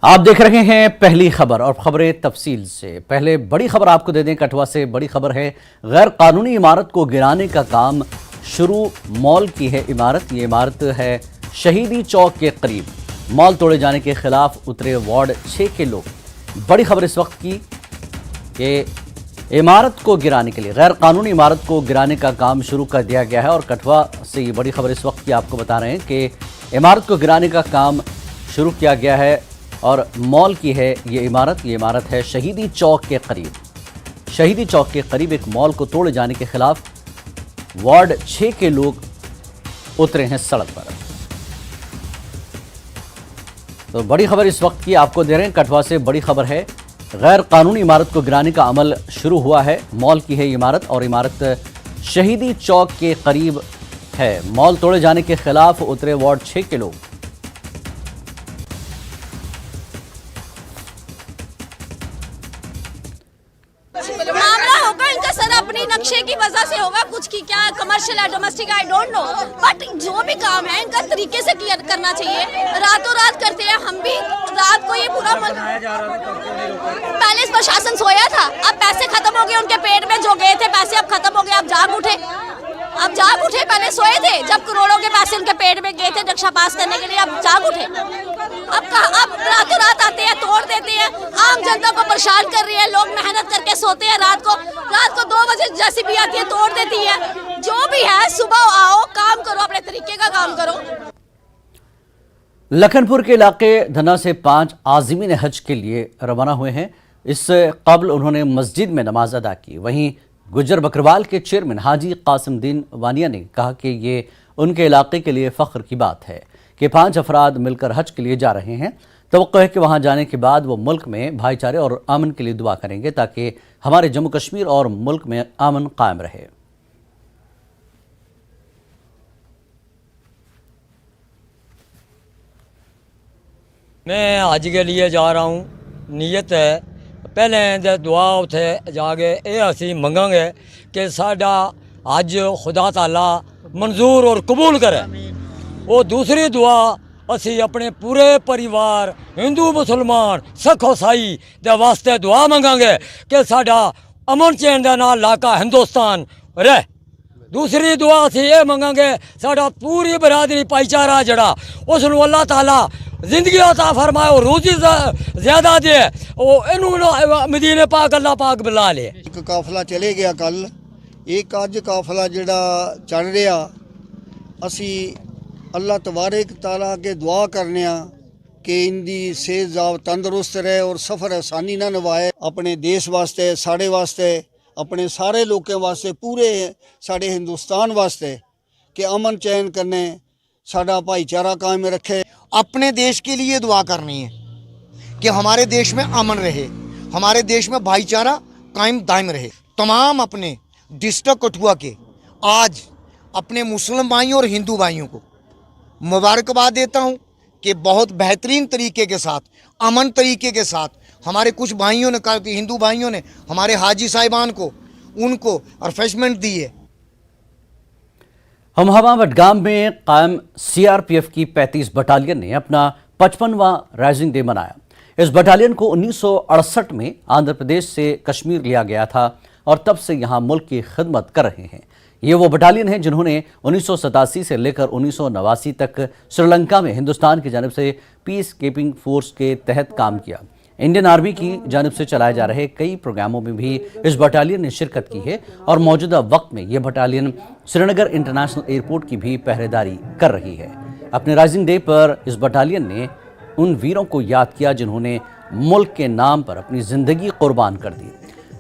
आप देख रहे हैं पहली खबर और खबरें तफसील से। पहले बड़ी खबर आपको दे दें, कठुआ से बड़ी खबर है। गैर कानूनी इमारत को गिराने का काम शुरू। मॉल की है इमारत। ये इमारत है शहीदी चौक के करीब। मॉल तोड़े जाने के खिलाफ उतरे वार्ड 6 के लोग। बड़ी खबर इस वक्त की कि इमारत को गिराने के लिए, गैर कानूनी इमारत को गिराने का काम शुरू कर दिया गया है। और कठुआ से ये बड़ी खबर इस वक्त की आपको बता रहे हैं कि इमारत को गिराने का काम शुरू किया गया है और मॉल की है ये इमारत है शहीदी चौक के करीब। शहीदी चौक के करीब एक मॉल को तोड़े जाने के खिलाफ वार्ड 6 के लोग उतरे हैं सड़क पर। तो बड़ी खबर इस वक्त की आपको दे रहे हैं, कठुआ से बड़ी खबर है। गैर कानूनी इमारत को गिराने का अमल शुरू हुआ है। मॉल की है इमारत और इमारत शहीदी चौक के करीब है। मॉल तोड़े जाने के खिलाफ उतरे वार्ड 6 के लोग। मामला होगा इनका सर अपनी नक्शे की वजह से होगा, कुछ की क्या कमर्शियल है domestic I don't know, but जो भी काम है इनका तरीके से क्लियर करना चाहिए। रातों रात करते हैं, हम भी रात को ये पूरा पहले प्रशासन सोया था, अब पैसे खत्म हो गए उनके पेट में, जो गए थे पैसे अब खत्म हो गए, अब जाग उठे। पहले सोए थे जब करोड़ों के पैसे उनके पेट में गए थे नक्शा पास करने के लिए, अब जाग उठे। अब रातों रात आते हैं, तोड़ देते हैं, आम जनता को परेशान कर रही है। लोग मेहनत करके सोते हैं, रात को 2 बजे जेसीबी आती है, तोड़ देती है। जो भी है सुबह आओ, काम करो, अपने तरीके का काम करो। लखनपुर के इलाके धना से 5 आज़मीन हज के लिए रवाना हुए हैं। इससे कबल उन्होंने मस्जिद में नमाज अदा की। वहीं गुज्जर बकरवाल के चेयरमैन हाजी कासिमुद्दीन वानिया ने कहा कि ये उनके इलाके के लिए फ़ख्र की बात है कि 5 अफराद मिलकर हज के लिए जा रहे हैं। तवक्को है कि वहाँ जाने के बाद वो मुल्क में भाईचारे और अमन के लिए दुआ करेंगे ताकि हमारे जम्मू कश्मीर और मुल्क में अमन कायम रहे। मैं हज के लिए जा रहा हूँ, नीयत है पहले दुआ उथे जाके ये असी मंगांगे कि साडा हज खुदा ताला मंजूर और कबूल करे। वो दूसरी दुआ असी अपने पूरे परिवार हिंदू मुसलमान सिख ईसाई दे वास्ते दुआ मंगांगे कि साडा अमन चैन दे नाल इलाका हिंदुस्तान रहे। दूसरी दुआ असी ये मंगांगे साडा पूरी बरादरी भाईचारा जड़ा उसनू अल्लाह ताला जिंदगी अता फरमाए और रोजी ज्यादा दे, इनू मदीने पाक अल्लाह पाक बुला ले। एक काफिला चले गया कल, एक अज काफिला जिहड़ा चल रहा, असी अल्लाह तबारक तआला के दुआ करने कि इनकी सेहत जाब तंदुरुस्त रहे और सफ़र आसानी ना नवाए। अपने देश वास्ते, साढ़े वास्ते, अपने सारे लोगों वास्ते, पूरे साढ़े हिंदुस्तान वास्ते कि अमन चैन करने, साड़ा भाईचारा कायम रखे। अपने देश के लिए दुआ करनी है कि हमारे देश में अमन रहे, हमारे देश में भाईचारा कायम दायम रहे। तमाम अपने डिस्ट्रिक्ट कठुआ के आज अपने मुस्लिम भाइयों और हिंदू भाइयों को मुबारकबाद देता हूं कि बहुत बेहतरीन तरीके के साथ, अमन तरीके के साथ हमारे कुछ भाइयों ने कहा कि हिंदू भाइयों ने हमारे हाजी साहिबान को उनको रिफ्रेशमेंट दी है। हमहवा बडगाम में कायम CRPF की 35 बटालियन ने अपना 55वां राइजिंग डे मनाया। इस बटालियन को 1968 में आंध्र प्रदेश से कश्मीर लिया गया था और तब से यहाँ मुल्क की खिदमत कर रहे हैं। ये वो बटालियन है जिन्होंने 1987 से लेकर 1989 तक श्रीलंका में हिंदुस्तान की जानिब से पीस कीपिंग फोर्स के तहत काम किया। इंडियन आर्मी की जानिब से चलाए जा रहे कई प्रोग्रामों में भी इस बटालियन ने शिरकत की है और मौजूदा वक्त में यह बटालियन श्रीनगर इंटरनेशनल एयरपोर्ट की भी पहरेदारी कर रही है। अपने राइजिंग डे पर इस बटालियन ने उन वीरों को याद किया जिन्होंने मुल्क के नाम पर अपनी ज़िंदगी कुर्बान कर दी।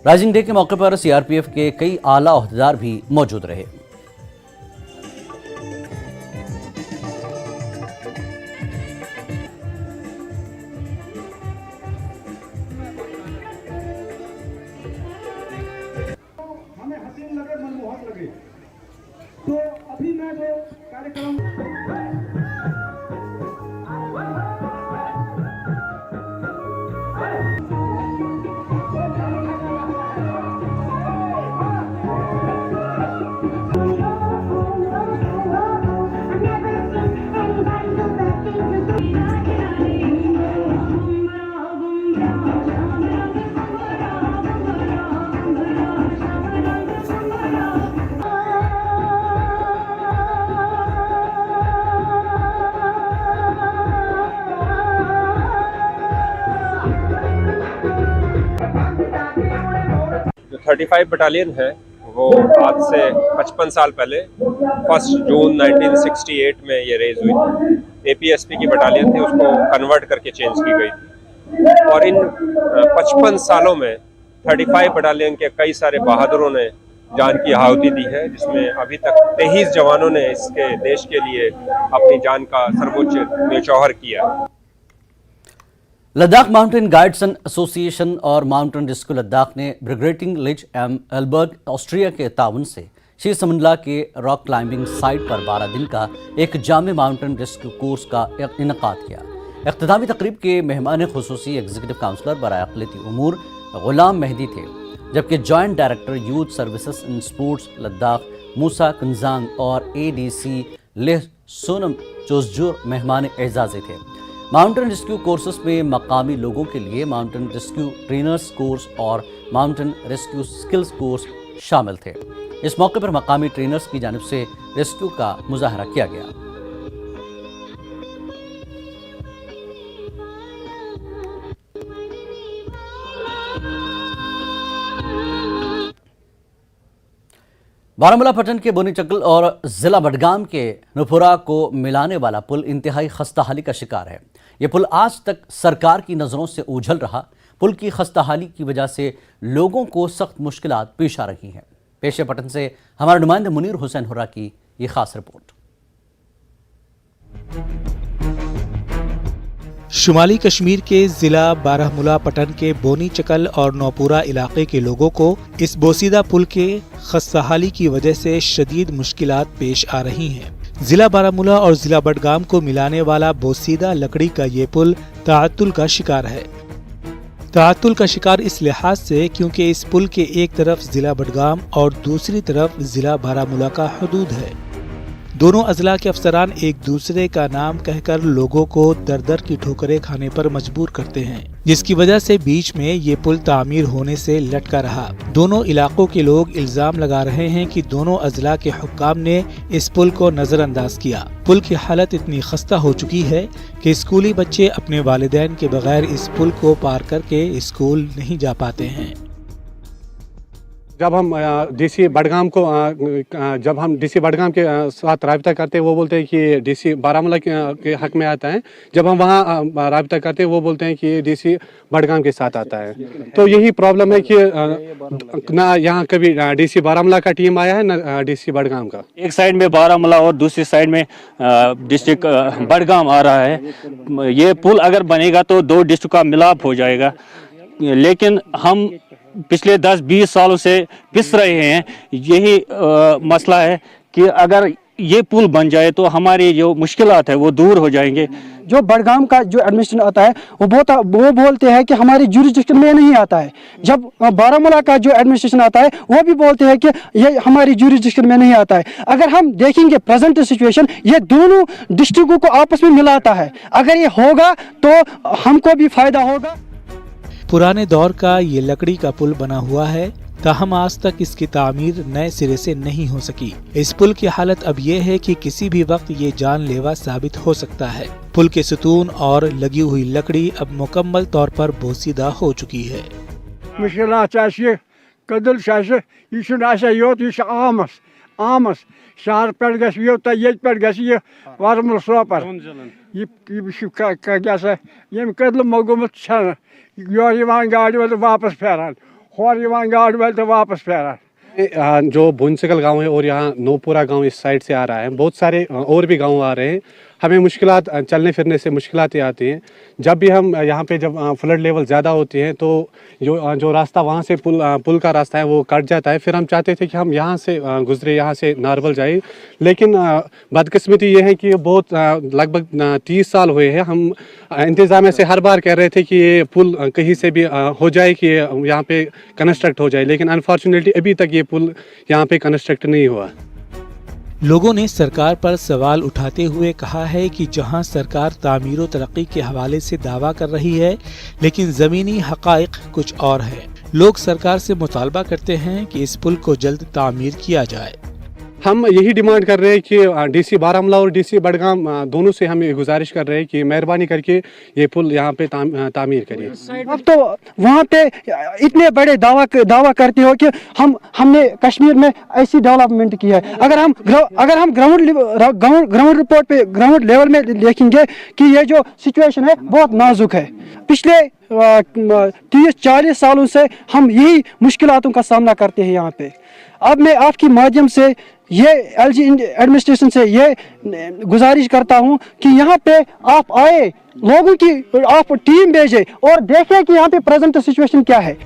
राइजिंग डे के मौके पर CRPF के कई आला ओहदेदार भी मौजूद रहे। हमें हसीन लगे, मनमोहक लगे, तो अभी मैं जो कार्यक्रम 35 बटालियन है वो आज से 55 साल पहले 1 जून 1968 में ये रेज हुई थी। एपीएसपी की बटालियन थी, उसको कन्वर्ट करके चेंज की गई थी और इन 55 सालों में 35 बटालियन के कई सारे बहादुरों ने जान की आहुति दी है, जिसमें अभी तक 23 जवानों ने इसके देश के लिए अपनी जान का सर्वोच्च न्यौछावर किया। Ladakh mountain guides and association और माउंटेन रेस्क्यू लद्दाख ने ब्रिगेडिंग लिज एम एल्बर्ग ऑस्ट्रिया के ताउन से शीर्ष समंडला के रॉक क्लाइंबिंग साइट पर 12 दिन का एक जामे माउंटेन रेस्क्यू कोर्स का इनेकाद किया। इख्तितामी तकरीब के मेहमान खुसूसी एग्जीक्यूटिव काउंसलर बराए अक़लियती उमूर गुलाम मेहदी थे, जबकि joint director youth services in sports Ladakh Musa Kanjang और एडीसी लेह सोनम चोसजूर मेहमान एजाज़ी थे। माउंटेन रेस्क्यू कोर्सेस में मकामी लोगों के लिए माउंटेन रेस्क्यू ट्रेनर्स कोर्स और माउंटेन रेस्क्यू स्किल्स कोर्स शामिल थे। इस मौके पर मकामी ट्रेनर्स की जानिब से रेस्क्यू का मुजाहरा किया गया। बारामूला पटन के बोनीचक्ल और जिला बडगाम के नुपुरा को मिलाने वाला पुल इंतहाई खस्ताहाली का शिकार है। यह पुल आज तक सरकार की नज़रों से ओझल रहा। पुल की खस्ताहाली की वजह से लोगों को सख्त मुश्किलात पेश आ रही हैं। पेश है पटन से हमारे नुमाइंदे मुनीर हुसैन हुर्रा की ये खास रिपोर्ट। शुमाली कश्मीर के जिला बारामूला पटन के बोनीचक्ल और नौपुरा इलाके के लोगों को इस बोसीदा पुल के खस्ताहाली की वजह से शदीद मुश्किलात पेश आ रही हैं। जिला बारामूला और जिला बडगाम को मिलाने वाला बोसीदा लकड़ी का ये पुल ताअत्तुल का शिकार है। ताअत्तुल का शिकार इस लिहाज से क्योंकि इस पुल के एक तरफ जिला बडगाम और दूसरी तरफ जिला बारामूला का हदूद है। दोनों अजला के अफसरान एक दूसरे का नाम कहकर लोगों को दर दर की ठोकरें खाने पर मजबूर करते हैं, जिसकी वजह से बीच में ये पुल तामीर होने से लटका रहा। दोनों इलाकों के लोग इल्जाम लगा रहे हैं कि दोनों अजला के हुक्काम ने इस पुल को नजरअंदाज किया। पुल की हालत इतनी खस्ता हो चुकी है कि स्कूली बच्चे अपने वालिदैन के बगैर इस पुल को पार करके स्कूल नहीं जा पाते हैं। जब हम डीसी बडगाम के साथ राब्ता करते हैं, वो बोलते हैं कि डीसी बारामूला के हक में आता है। जब हम वहाँ राब्ता करते हैं, वो बोलते हैं कि डीसी बडगाम के साथ आता है। तो यही प्रॉब्लम है कि ना यहाँ कभी डीसी बारामूला का टीम आया है, ना डीसी बडगाम का। एक साइड में बारामूला और दूसरी साइड में डिस्ट्रिक्ट बडगाम आ रहा है। ये पुल अगर बनेगा तो 2 डिस्ट्रिक्ट का मिलाप हो जाएगा, लेकिन हम पिछले 10-20 सालों से पिस रहे हैं। यही मसला है कि अगर ये पुल बन जाए तो हमारी जो मुश्किलात है वो दूर हो जाएंगे। जो बडगाम का जो एडमिनिस्ट्रेशन आता है वो बोलते हैं कि हमारी जुरिस्डिक्शन में नहीं आता है। जब बारामूला का जो एडमिनिस्ट्रेशन आता है वो भी बोलते हैं कि ये हमारी जुरिस्डिक्शन में नहीं आता है। अगर हम देखेंगे प्रेजेंट सिचुएशन, ये दोनों डिस्ट्रिक्टों को आपस में मिलाता है। अगर ये होगा तो हमको भी फायदा होगा। पुराने दौर का ये लकड़ी का पुल बना हुआ है, ताहम आज तक इसकी तामीर नए सिरे से नहीं हो सकी। इस पुल की हालत अब ये है कि किसी भी वक्त ये जानलेवा साबित हो सकता है। पुल के सुतून और लगी हुई लकड़ी अब मुकम्मल तौर पर बोसीदा हो चुकी है। आमस शहर पे गए वारमुल सोपर यम कदल मोगुमत योर गाड़ी वाले वापस फेरान, होर गाड़ी वाले तो वापस फेरान। जो बोनीचक्ल गांव है और यहाँ नौपुरा गांव इस साइड से आ रहा है, बहुत सारे और भी गांव आ रहे हैं। हमें मुश्किलात, चलने फिरने से मुश्किलातें आती हैं। जब भी हम यहाँ पे जब फ्लड लेवल ज़्यादा होती है तो जो रास्ता वहाँ से पुल का रास्ता है वो कट जाता है। फिर हम चाहते थे कि हम यहाँ से गुजरे, यहाँ से नारवल जाए, लेकिन बदकिस्मती ये है कि बहुत लगभग 30 साल हुए हैं। हम इंतज़ामिया से हर बार कह रहे थे कि ये पुल कहीं से भी हो जाए कि यहाँ पे कंस्ट्रक्ट हो जाए, लेकिन अनफॉर्चुनेटली अभी तक ये पुल यहाँ पे कंस्ट्रक्ट नहीं हुआ। लोगों ने सरकार पर सवाल उठाते हुए कहा है कि जहां सरकार तामीर व तरक्की के हवाले से दावा कर रही है, लेकिन ज़मीनी हक़ाइक़ कुछ और है। लोग सरकार से मुतालबा करते हैं कि इस पुल को जल्द तामीर किया जाए। हम यही डिमांड कर रहे हैं कि डीसी बारामूला और डीसी बडगाम दोनों से हम ये गुजारिश कर रहे हैं कि मेहरबानी करके ये पुल यहाँ पे तामीर करिए। अब तो वहाँ पे इतने बड़े दावा करते हो कि हमने कश्मीर में ऐसी डेवलपमेंट की है। अगर हम ग्राउंड रिपोर्ट पे ग्राउंड लेवल में देखेंगे कि ये जो सिचुएशन है बहुत नाजुक है। पिछले 30-40 सालों से हम यही मुश्किलातों का सामना करते हैं यहाँ पे। अब मैं आपके माध्यम से ये एलजी एडमिनिस्ट्रेशन से ये गुजारिश करता हूँ कि यहाँ पे आप आए, लोगों की आप टीम भेजे और देखें कि यहाँ पे प्रेजेंट सिचुएशन क्या है।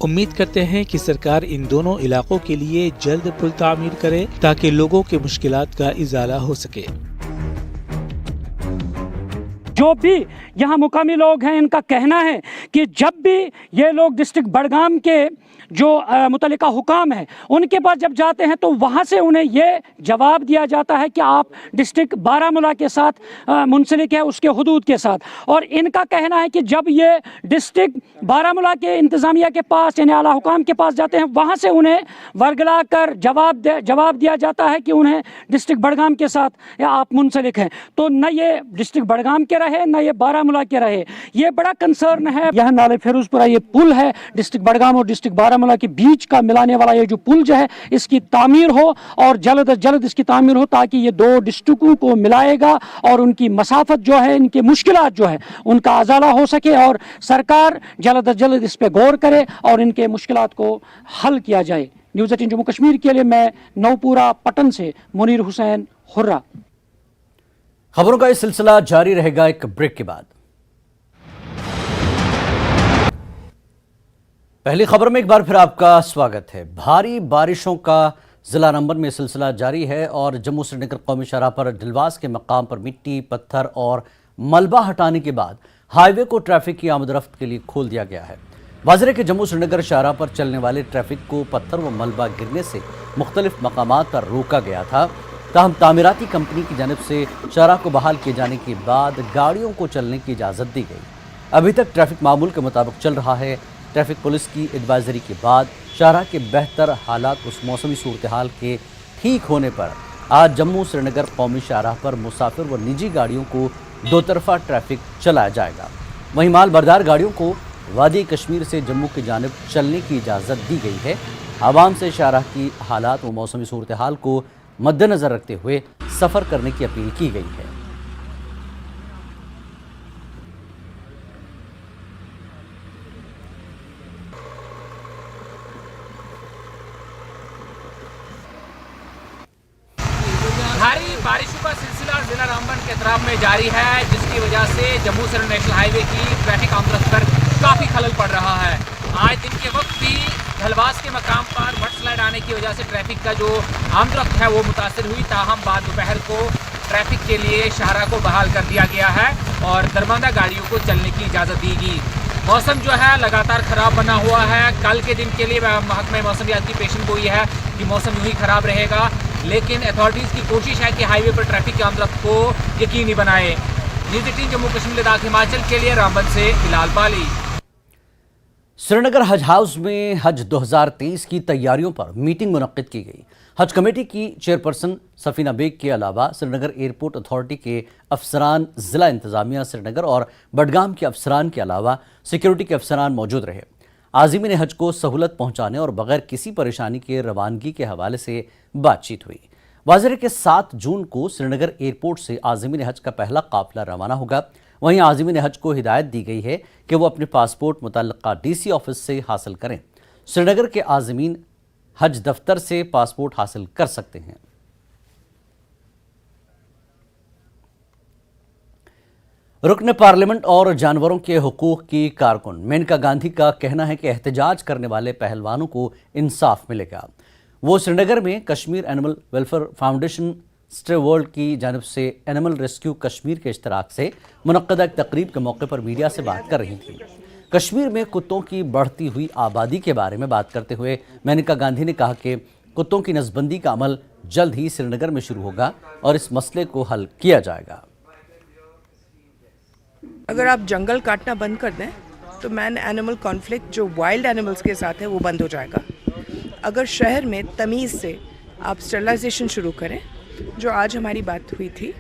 उम्मीद करते हैं कि सरकार इन दोनों इलाकों के लिए जल्द पुल तामीर करे ताकि लोगों के मुश्किलात का इजाला हो सके। जो भी यहाँ मुकामी लोग हैं, इनका कहना है कि जब भी ये लोग डिस्ट्रिक्ट बडगाम के जो मुतल्लिका हुकाम है उनके पास जब जाते हैं तो वहाँ से उन्हें ये जवाब दिया जाता है कि आप डिस्ट्रिक्ट बारामूला के साथ मुंसलिक है, उसके हुदूद के साथ। और इनका कहना है कि जब ये डिस्ट्रिक्ट बारामूला के इंतज़ामिया के पास यानी आला हुकाम के पास जाते हैं वहाँ से उन्हें वर्गला कर जवाब दिया जाता है कि उन्हें डिस्ट्रिक्ट बडगाम के साथ या आप मुंसलिक हैं। तो न ये डिस्ट्रिक्ट बडगाम के रहे न ये बारामूला के रहे, ये बड़ा कंसर्न है। यह नाले फिरोजपुरा ये पुल है डिस्ट्रिक्ट बडगाम और डिस्ट्रिक्ट बारामूला के बीच का मिलाने वाला ये जो पुल जो है इसकी तामीर हो और जल्द अज जल्द इसकी तामीर हो ताकि ये दो डिस्ट्रिक्टों को मिलाएगा और उनकी मसाफत जो है, इनके मुश्किलात जो है उनका अजाला हो सके और सरकार जल्द अज जल्द इस पे गौर करे और इनके मुश्किलात को हल किया जाए। न्यूज़ 18 जम्मू कश्मीर के लिए मैं नौपुरा पटन से मुनीर हुसैन हुर्रा। खबरों का ये सिलसिला जारी रहेगा एक ब्रेक के बाद। पहली खबर में एक बार फिर आपका स्वागत है। भारी बारिशों का जिला नंबर में सिलसिला जारी है और जम्मू श्रीनगर कौमी शाहराह पर दिलवास के मकाम पर मिट्टी, पत्थर और मलबा हटाने के बाद हाईवे को ट्रैफिक की आमदरफ्त के लिए खोल दिया गया है। वाज़ेह है कि जम्मू श्रीनगर शाहराह पर चलने वाले ट्रैफिक को पत्थर व मलबा गिरने से मुख्तलिफ मकामात पर रोका गया था। ताहम तामीराती कंपनी की जानिब से शाहराह को बहाल किए जाने के बाद गाड़ियों को चलने की इजाज़त दी गई। अभी तक ट्रैफिक मामूल के मुताबिक चल रहा है। ट्रैफिक पुलिस की एडवाइजरी के बाद शाहराह के बेहतर हालात उस मौसमी सूरत हाल के ठीक होने पर आज जम्मू श्रीनगर कौमी शाहराह पर मुसाफिर व निजी गाड़ियों को दो तरफा ट्रैफिक चलाया जाएगा। वहीं माल बरदार गाड़ियों को वादी कश्मीर से जम्मू की जानिब चलने की इजाज़त दी गई है। आवाम से शाहराह की हालात व मौसमी सूरत हाल को मद्देनज़र रखते हुए सफ़र करने की अपील की गई है। भारी बारिशों का सिलसिला जिला रामबन के अतराफ में जारी है, जिसकी वजह से जम्मू श्रीनगर नेशनल हाईवे की ट्रैफिक आमदरफ्त पर काफ़ी खलल पड़ रहा है। आज दिन के वक्त भी धलवास के मकाम पर मड स्लाइड आने की वजह से ट्रैफिक का जो आमदरफ्त है वो मुतासर हुई। ताहम बाद दोपहर को ट्रैफिक के लिए शाहराह को बहाल कर दिया गया है और दरबंदा गाड़ियों को चलने की इजाज़त दी गई। मौसम जो है लगातार ख़राब बना हुआ है। कल के दिन के लिए महकमा मौसमियात की पेशन गोई है कि मौसम यूँ ही ख़राब रहेगा, लेकिन अथॉरिटीज़ की कोशिश है कि हाईवे पर ट्रैफिक के आमदरफ्त को यकीनी बनाए। न्यूज़ 18 जम्मू कश्मीर लद्दाख हिमाचल के लिए रामबन से हिलाल बाली। श्रीनगर हज हाउस में हज 2023 की तैयारियों पर मीटिंग मुनक्किद की गई। हज कमेटी की चेयरपर्सन सफीना बेग के अलावा श्रीनगर एयरपोर्ट अथॉरिटी के अफसरान, ज़िला इंतज़ामिया श्रीनगर और बडगाम के अफसरान के अलावा सिक्योरिटी के अफसरान मौजूद रहे। आज़मीन हज को सहूलत पहुँचाने और बगैर किसी परेशानी के रवानगी के हवाले से बातचीत हुई। वाज़ेह है कि 7 जून को श्रीनगर एयरपोर्ट से आज़मीन हज का पहला काफ़िला रवाना होगा। वहीं आज़मीन हज को हिदायत दी गई है कि वो अपने पासपोर्ट मुतल्लिका डीसी ऑफिस से हासिल करें। श्रीनगर के आज़मीन हज दफ्तर से पासपोर्ट हासिल कर सकते हैं। रुकन पार्लियामेंट और जानवरों के हुकूक की कारकुन मेनका गांधी का कहना है कि एहतजाज करने वाले पहलवानों को इंसाफ मिलेगा। वो श्रीनगर में Kashmir animal welfare foundation stay world की जानिब से एनिमल रेस्क्यू कश्मीर के इश्तराक से मुनक्कदा एक तकरीब के मौके पर मीडिया से बात कर रही थी। कश्मीर में कुत्तों की बढ़ती हुई आबादी के बारे में बात करते हुए मेनका गांधी ने कहा कि कुत्तों की नसबंदी का अमल जल्द ही श्रीनगर में शुरू होगा और इस मसले को हल किया जाएगा। अगर आप जंगल काटना बंद कर दें तो मैन एनिमल कॉन्फ्लिक्ट जो वाइल्ड एनिमल्स के साथ है वो बंद हो जाएगा। अगर शहर में तमीज़ से आप स्टरलाइजेशन शुरू करें। जो आज हमारी बात हुई थी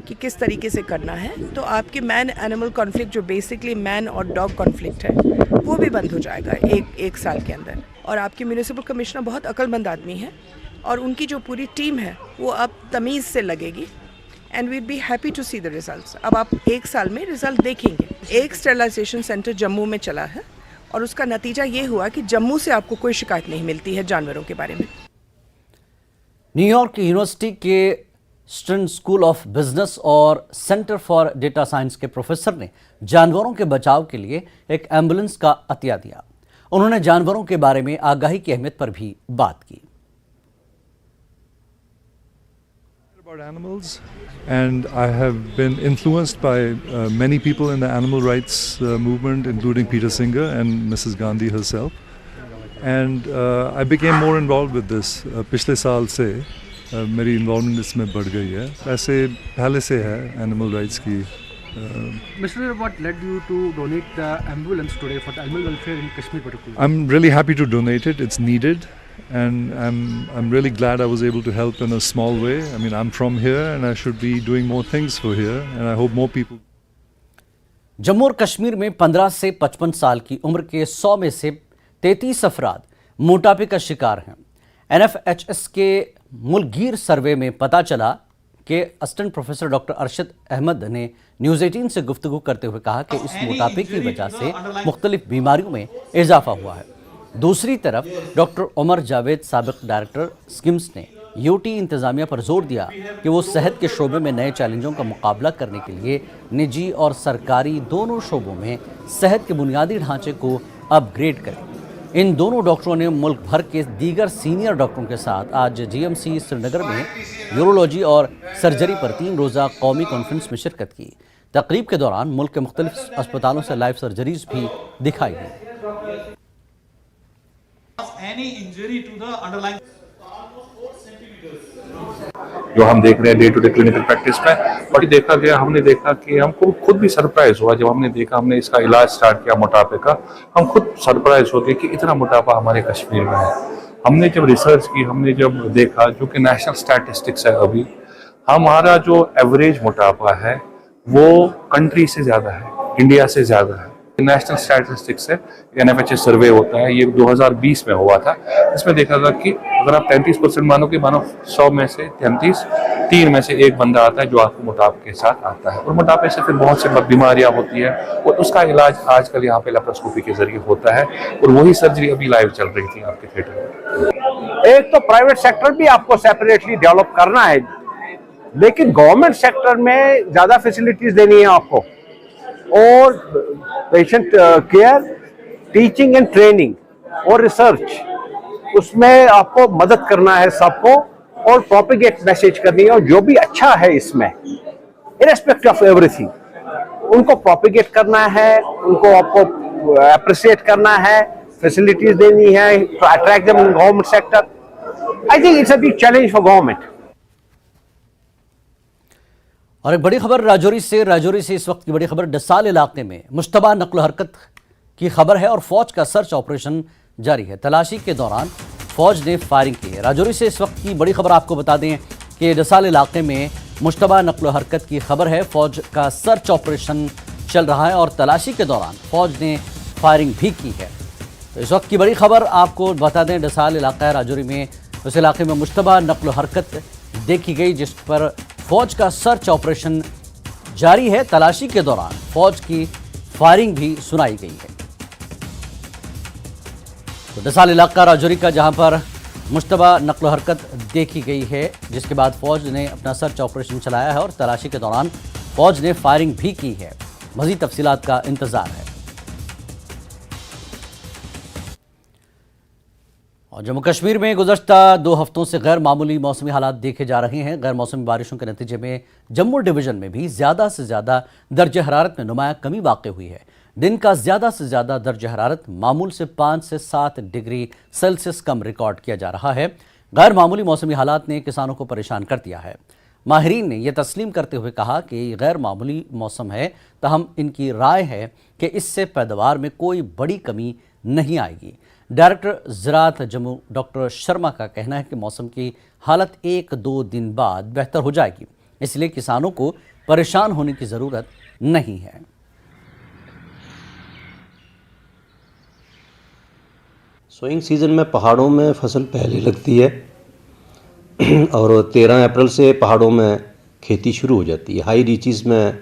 कि किस तरीके से करना है, तो आपके मैन एनिमल कॉन्फ्लिक्ट जो बेसिकली मैन और डॉग कॉन्फ्लिक्ट है वो भी बंद हो जाएगा एक साल के अंदर। और आपके म्यूनिसिपल कमिश्नर बहुत अक्लमंद आदमी है और उनकी जो पूरी टीम है वो अब तमीज़ से लगेगी and we'd be happy to see the results. अब आप एक साल में रिजल्ट देखेंगे। एक स्टरलाइजेशन सेंटर जम्मू में चला है और उसका नतीजा ये हुआ कि जम्मू से आपको कोई शिकायत नहीं मिलती है जानवरों के बारे में। न्यूयॉर्क यूनिवर्सिटी के स्टर्न स्कूल ऑफ बिजनेस और सेंटर फॉर डेटा साइंस के प्रोफेसर ने जानवरों के बचाव के लिए एक एम्बुलेंस का अतिया दिया। उन्होंने जानवरों के बारे में आगाही की अहमियत पर भी बात की। About animals, and I have been influenced by many people in the animal rights movement, including Peter Singer and Mrs. Gandhi herself. And I became more involved with this. पिछले साल से मेरी इन्वॉल्वमेंट इसमें बढ़ गई है। ऐसे पहले से है एनिमल राइट्स की। Mr. what led you to donate the ambulance today for the animal welfare in Kashmir particularly? I'm really happy to donate it. It's needed. And I'm really glad I was able to help in a small way. I mean, I'm from here and I should be doing more things for here, and I hope more people. Jammu और कश्मीर में 15 से 55 साल की उम्र के 100 में से 33 अफराद मोटापे का शिकार हैं। NFHS के मुल्कगीर सर्वे में पता चला कि assistant professor doctor Arshad Ahmad ने न्यूज़ 18 से गुफ्तगू करते हुए कहा कि इस मोटापे की वजह से मुख्तलिफ बीमारियों में इजाफा हुआ है। दूसरी तरफ डॉक्टर उमर जावेद, साबिक डायरेक्टर स्किम्स, ने यूटी इंतज़ामिया पर जोर दिया कि वो सेहत के शोबे में नए चैलेंजों का मुकाबला करने के लिए निजी और सरकारी दोनों शोबों में सेहत के बुनियादी ढांचे को अपग्रेड करें। इन दोनों डॉक्टरों ने मुल्क भर के दीगर सीनियर डॉक्टरों के साथ आज GMC श्रीनगर में यूरोलॉजी और सर्जरी पर 3 रोज़ा कौमी कॉन्फ्रेंस में शिरकत की। तकरीब के दौरान मुल्क के मुख्तलिफ अस्पतालों से लाइव सर्जरीज भी दिखाई दी। जो हम देख रहे हैं day to day clinical practice में, और देखा गया, हमने देखा कि हमको खुद भी सरप्राइज हुआ जब हमने देखा, हमने इसका इलाज स्टार्ट किया मोटापे का। हम खुद सरप्राइज हो गए कि इतना मोटापा हमारे कश्मीर में है। हमने जब रिसर्च की, हमने जब देखा, जो कि नेशनल स्टैटिस्टिक्स है, अभी हमारा जो एवरेज मोटापा है वो कंट्री से ज़्यादा है, इंडिया से ज़्यादा है। नेशनल स्टैटिस्टिक्स है, NFHS सर्वे होता है, ये 2020 में हुआ था। इसमें देखा गया कि अगर आप 33% मानो कि 100 में से 33, 3 में से 1 बंदा आता है जो आपको मोटापे के साथ आता है, और मोटापे से फिर बहुत सी बीमारियां होती है, और उसका इलाज आजकल यहाँ पे लेप्रोस्कोपी के जरिए होता है, और वही सर्जरी अभी लाइव चल रही थी आपके थिएटर में। एक तो प्राइवेट सेक्टर भी आपको सेपरेटली डेवलप करना है, लेकिन गवर्नमेंट सेक्टर में ज्यादा फैसिलिटीज देनी है आपको, और patient care, teaching and training और रिसर्च, उसमें आपको मदद करना है सबको, और प्रोपेगेट मैसेज करनी है। और जो भी अच्छा है इसमें, इरेस्पेक्ट ऑफ एवरीथिंग, उनको प्रोपेगेट करना है, उनको आपको अप्रिशिएट करना है, फैसिलिटीज देनी है to attract them in government sector. I think it's a big challenge for government. और एक बड़ी खबर राजौरी से इस वक्त की बड़ी खबर डसाल इलाके में मुश्तबा नक्ल हरकत की खबर है और फौज का सर्च ऑपरेशन जारी है। तलाशी के दौरान फौज ने फायरिंग की है। राजौरी से इस वक्त की बड़ी खबर आपको बता दें कि डसाल इलाके में मुश्तबा नक्ल हरकत की खबर है। फौज का सर्च ऑपरेशन चल रहा है और तलाशी के दौरान फौज ने फायरिंग भी की है। तो इस वक्त की बड़ी खबर आपको बता दें, डसाल इलाका है राजौरी में, उस इलाके में मुश्तबा नक्ल हरकत देखी गई जिस पर फौज का सर्च ऑपरेशन जारी है। तलाशी के दौरान फौज की फायरिंग भी सुनाई गई है। तो डसाल इलाका राजौरी का जहां पर मुश्तबा नक्ल हरकत देखी गई है, जिसके बाद फौज ने अपना सर्च ऑपरेशन चलाया है और तलाशी के दौरान फौज ने फायरिंग भी की है। मज़ीद तफसीलात का इंतजार है। और जम्मू कश्मीर में गुज़श्ता 2 हफ्तों से गैर मामूली मौसमी हालात देखे जा रहे हैं। गैर मौसमी बारिशों के नतीजे में जम्मू डिवीज़न में भी ज़्यादा से ज़्यादा दर्ज हरारत में नुमाया कमी वाक़ हुई है। दिन का ज़्यादा से ज़्यादा दर्ज हरारत मामूल से 5 से 7 डिग्री सेल्सियस कम रिकॉर्ड किया जा रहा है। गैर मामूली मौसमी हालात ने किसानों को परेशान कर दिया है। माहिरीन ने यह तस्लीम करते हुए कहा कि गैर मामूली मौसम है, तहम इनकी राय है कि इससे पैदावार में कोई बड़ी कमी नहीं आएगी। डायरेक्टर ज़राअत जम्मू डॉक्टर शर्मा का कहना है कि मौसम की हालत 1-2 दिन बाद बेहतर हो जाएगी, इसलिए किसानों को परेशान होने की ज़रूरत नहीं है। सोइंग सीज़न में पहाड़ों में फसल पहले लगती है और 13 अप्रैल से पहाड़ों में खेती शुरू हो जाती है। हाई रीचेस में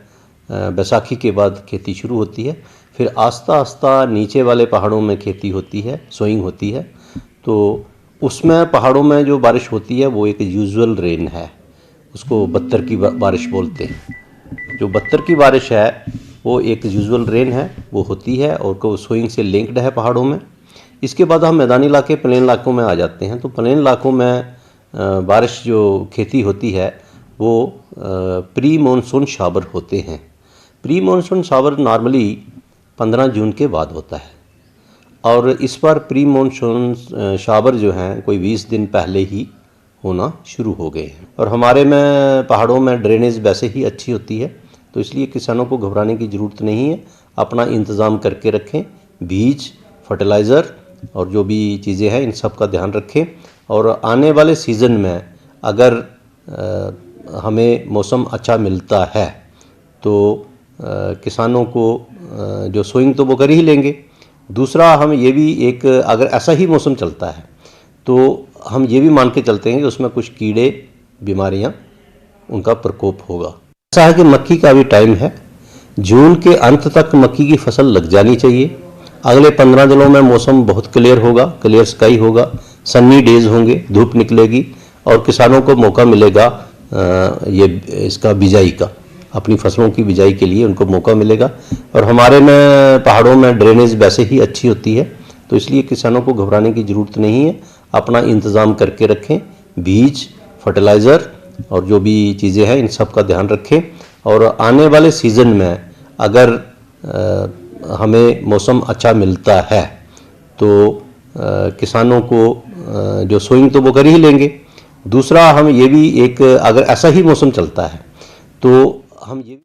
बैसाखी के बाद खेती शुरू होती है, फिर आस्ता आस्ता नीचे वाले पहाड़ों में खेती होती है, सोइंग होती है। तो उसमें पहाड़ों में जो बारिश होती है वो एक यूजुअल रेन है, उसको बत्तर की बारिश बोलते हैं। जो बत्तर की बारिश है वो एक यूजुअल रेन है, वो होती है और को सोइंग से लिंक्ड है पहाड़ों में। इसके बाद हम मैदानी इलाके प्लेन इलाकों में आ जाते हैं। तो प्लेन इलाकों में बारिश जो खेती होती है वो प्री मानसून शावर होते हैं। प्री मानसून शावर नॉर्मली 15 जून के बाद होता है और इस बार प्री मानसून शावर जो हैं कोई 20 दिन पहले ही होना शुरू हो गए हैं। और हमारे में पहाड़ों में ड्रेनेज वैसे ही अच्छी होती है, तो इसलिए किसानों को घबराने की ज़रूरत नहीं है। अपना इंतज़ाम करके रखें, बीज, फर्टिलाइज़र और जो भी चीज़ें हैं इन सब का ध्यान रखें। और आने वाले सीज़न में अगर हमें मौसम अच्छा मिलता है तो किसानों को जो सोइंग तो वो कर ही लेंगे। दूसरा हम ये भी एक अगर ऐसा ही मौसम चलता है तो हम ये भी मान के चलते हैं कि उसमें कुछ कीड़े बीमारियां उनका प्रकोप होगा। ऐसा है कि मक्की का भी टाइम है, जून के अंत तक मक्की की फसल लग जानी चाहिए। अगले 15 दिनों में मौसम बहुत क्लियर होगा, क्लियर स्काई होगा, सन्नी डेज होंगे, धूप निकलेगी और किसानों को मौका मिलेगा ये इसका बिजाई का, अपनी फसलों की बिजाई के लिए उनको मौका मिलेगा। और हमारे में पहाड़ों में ड्रेनेज वैसे ही अच्छी होती है, तो इसलिए किसानों को घबराने की ज़रूरत नहीं है। अपना इंतज़ाम करके रखें, बीज, फर्टिलाइज़र और जो भी चीज़ें हैं इन सब का ध्यान रखें। और आने वाले सीज़न में अगर हमें मौसम अच्छा मिलता है तो किसानों को जो सोइंग तो वो कर ही लेंगे। दूसरा हम ये भी एक अगर ऐसा ही मौसम चलता है तो हम ये